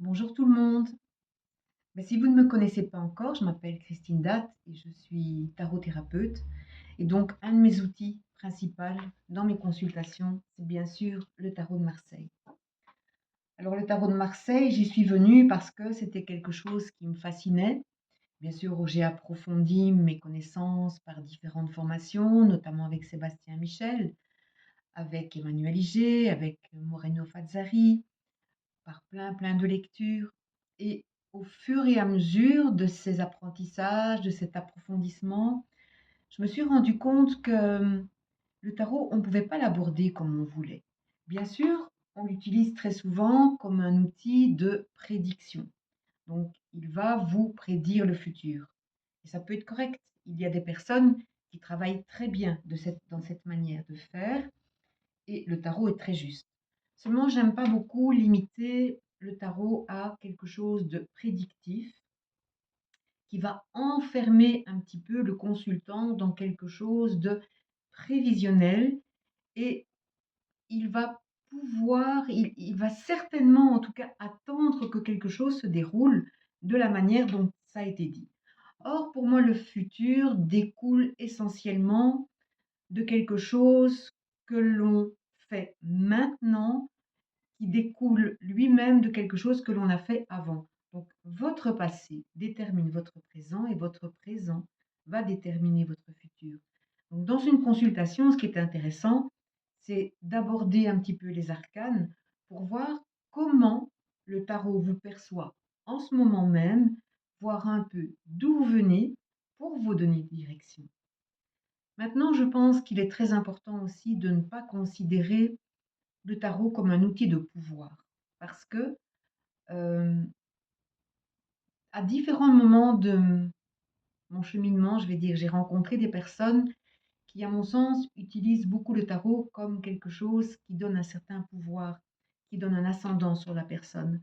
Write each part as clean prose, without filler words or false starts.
Bonjour tout le monde. Si vous ne me connaissez pas encore, je m'appelle Christine Datt et je suis tarot-thérapeute. Et donc, un de mes outils principaux dans mes consultations, c'est bien sûr le tarot de Marseille. Alors, le tarot de Marseille, j'y suis venue parce que c'était quelque chose qui me fascinait. Bien sûr, j'ai approfondi mes connaissances par différentes formations, notamment avec Sébastien Michel, avec Emmanuel Iger, avec Moreno Fazzari, par plein de lectures. Et au fur et à mesure de ces apprentissages, de cet approfondissement, je me suis rendu compte que le tarot, on ne pouvait pas l'aborder comme on voulait. Bien sûr, on l'utilise très souvent comme un outil de prédiction. Donc, il va vous prédire le futur. Et ça peut être correct. Il y a des personnes qui travaillent très bien dans cette manière de faire, et le tarot est très juste. Seulement, j'aime pas beaucoup limiter le tarot à quelque chose de prédictif qui va enfermer un petit peu le consultant dans quelque chose de prévisionnel, et il va il va certainement en tout cas attendre que quelque chose se déroule de la manière dont ça a été dit. Or, pour moi, le futur découle essentiellement de quelque chose que l'on fait maintenant, qui découle lui-même de quelque chose que l'on a fait avant. Donc, votre passé détermine votre présent et votre présent va déterminer votre futur. Donc, dans une consultation, ce qui est intéressant, c'est d'aborder un petit peu les arcanes pour voir comment le tarot vous perçoit en ce moment même, voir un peu d'où vous venez pour vous donner une direction. Maintenant, je pense qu'il est très important aussi de ne pas considérer le tarot comme un outil de pouvoir. Parce que à différents moments de mon cheminement, je vais dire, j'ai rencontré des personnes qui, à mon sens, utilisent beaucoup le tarot comme quelque chose qui donne un certain pouvoir, qui donne un ascendant sur la personne.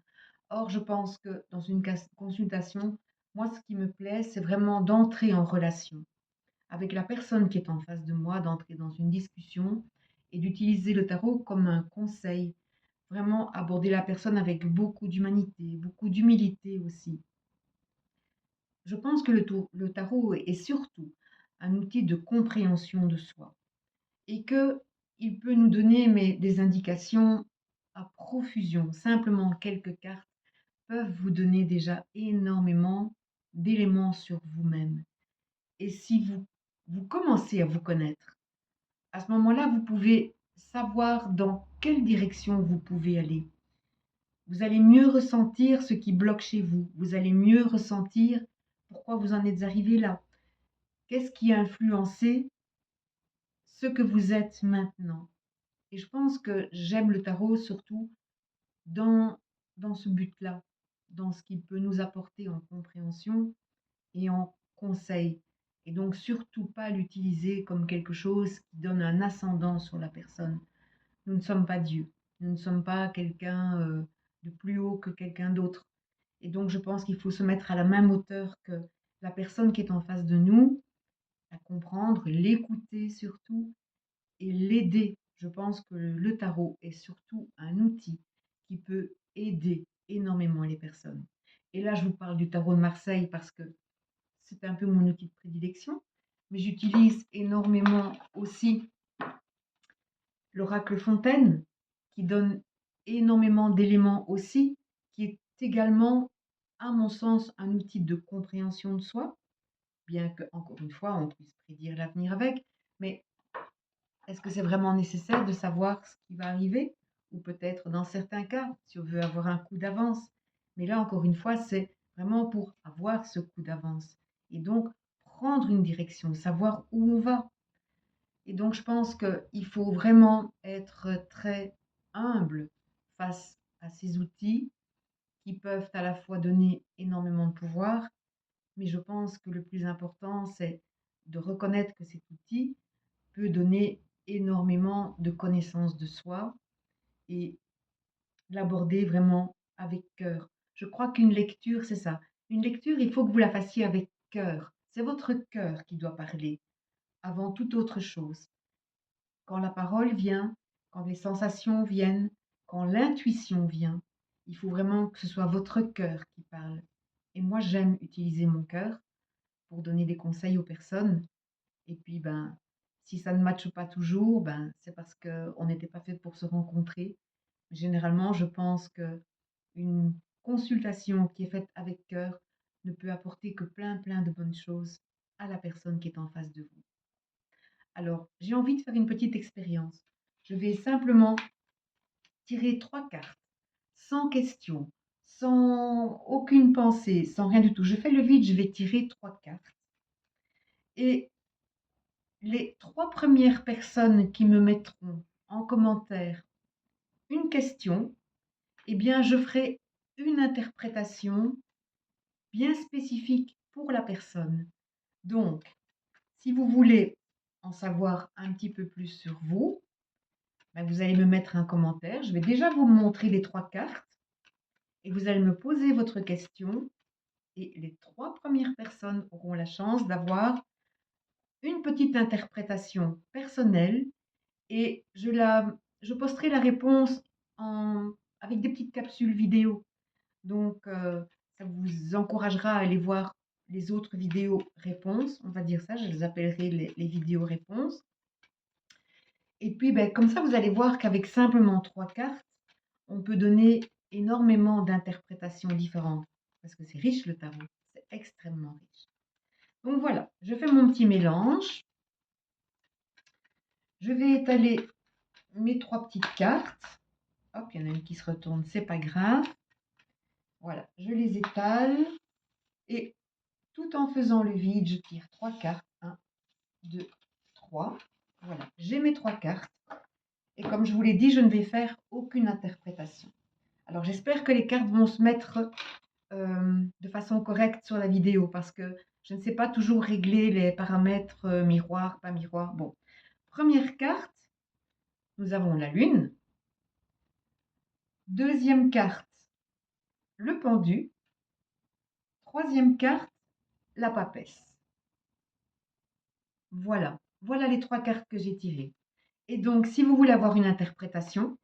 Or, je pense que dans une consultation, moi, ce qui me plaît, c'est vraiment d'entrer en relation avec la personne qui est en face de moi, d'entrer dans une discussion et d'utiliser le tarot comme un conseil. Vraiment aborder la personne avec beaucoup d'humanité, beaucoup d'humilité aussi. Je pense que le tarot est surtout un outil de compréhension de soi et qu'il peut nous donner des indications à profusion. Simplement quelques cartes peuvent vous donner déjà énormément d'éléments sur vous-même. Et si vous commencez à vous connaître, à ce moment-là, vous pouvez savoir dans quelle direction vous pouvez aller. Vous allez mieux ressentir ce qui bloque chez vous. Vous allez mieux ressentir pourquoi vous en êtes arrivé là. Qu'est-ce qui a influencé ce que vous êtes maintenant? Et je pense que j'aime le tarot surtout dans, dans ce but-là, dans ce qu'il peut nous apporter en compréhension et en conseil. Et donc surtout pas l'utiliser comme quelque chose qui donne un ascendant sur la personne. Nous ne sommes pas Dieu. Nous ne sommes pas quelqu'un de plus haut que quelqu'un d'autre. Et donc je pense qu'il faut se mettre à la même hauteur que la personne qui est en face de nous, à comprendre, l'écouter surtout et l'aider. Je pense que le tarot est surtout un outil qui peut aider énormément les personnes. Et là, je vous parle du tarot de Marseille parce que c'est un peu mon outil de prédilection, mais j'utilise énormément aussi l'oracle Fontaine, qui donne énormément d'éléments aussi, qui est également, à mon sens, un outil de compréhension de soi, bien que, encore une fois, on puisse prédire l'avenir avec, mais est-ce que c'est vraiment nécessaire de savoir ce qui va arriver? Ou peut-être dans certains cas, si on veut avoir un coup d'avance. Mais là, encore une fois, c'est vraiment pour avoir ce coup d'avance. Et donc, prendre une direction, savoir où on va. Et donc, je pense qu'il faut vraiment être très humble face à ces outils qui peuvent à la fois donner énormément de pouvoir, mais je pense que le plus important, c'est de reconnaître que cet outil peut donner énormément de connaissances de soi et l'aborder vraiment avec cœur. Je crois qu'une lecture, c'est ça. Une lecture, il faut que vous la fassiez avec cœur. C'est votre cœur qui doit parler avant toute autre chose. Quand la parole vient, quand les sensations viennent, quand l'intuition vient, Il faut vraiment que ce soit votre cœur qui parle. Et moi, j'aime utiliser mon cœur pour donner des conseils aux personnes. Et puis, ben, si ça ne matche pas toujours, ben, c'est parce qu'on n'était pas fait pour se rencontrer. Généralement, je pense que une consultation qui est faite avec cœur ne peut apporter que plein de bonnes choses à la personne qui est en face de vous. Alors, j'ai envie de faire une petite expérience. Je vais simplement tirer 3 cartes, sans question, sans aucune pensée, sans rien du tout. Je fais le vide, je vais tirer 3 cartes. Et les 3 premières personnes qui me mettront en commentaire une question, eh bien, je ferai une interprétation bien spécifique pour la personne. Donc, si vous voulez en savoir un petit peu plus sur vous, ben vous allez me mettre un commentaire. Je vais déjà vous montrer les 3 cartes et vous allez me poser votre question et les 3 premières personnes auront la chance d'avoir une petite interprétation personnelle et je posterai la réponse avec des petites capsules vidéo. Donc, ça vous encouragera à aller voir les autres vidéos réponses, on va dire ça, je les appellerai les vidéos réponses. Et puis, ben, comme ça, vous allez voir qu'avec simplement 3 cartes, on peut donner énormément d'interprétations différentes. Parce que c'est riche le tarot, c'est extrêmement riche. Donc voilà, je fais mon petit mélange. Je vais étaler mes 3 petites cartes. Hop, il y en a une qui se retourne, c'est pas grave. Voilà, je les étale. Et tout en faisant le vide, je tire 3 cartes. 1, 2, 3. Voilà, j'ai mes 3 cartes. Et comme je vous l'ai dit, je ne vais faire aucune interprétation. Alors j'espère que les cartes vont se mettre de façon correcte sur la vidéo parce que je ne sais pas toujours régler les paramètres miroir, pas miroir. Bon, première carte, nous avons la lune. Deuxième carte, le pendu. Troisième carte, la papesse. Voilà, voilà les 3 cartes que j'ai tirées. Et donc, si vous voulez avoir une interprétation,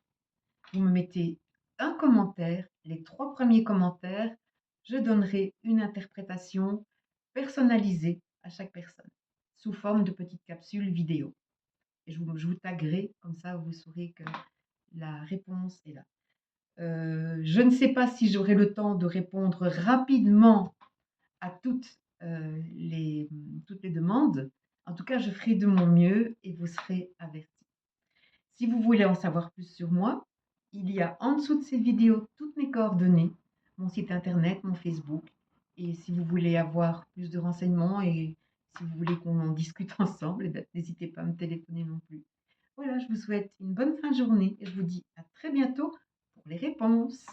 vous me mettez un commentaire, les 3 premiers commentaires, je donnerai une interprétation personnalisée à chaque personne, sous forme de petites capsules vidéo. Et je vous taguerai, comme ça vous saurez que la réponse est là. Je ne sais pas si j'aurai le temps de répondre rapidement à toutes les demandes. En tout cas, je ferai de mon mieux et vous serez avertis. Si vous voulez en savoir plus sur moi, il y a en dessous de cette vidéo toutes mes coordonnées, mon site internet, mon Facebook. Et si vous voulez avoir plus de renseignements et si vous voulez qu'on en discute ensemble, n'hésitez pas à me téléphoner non plus. Voilà, je vous souhaite une bonne fin de journée et je vous dis à très bientôt pour les réponses.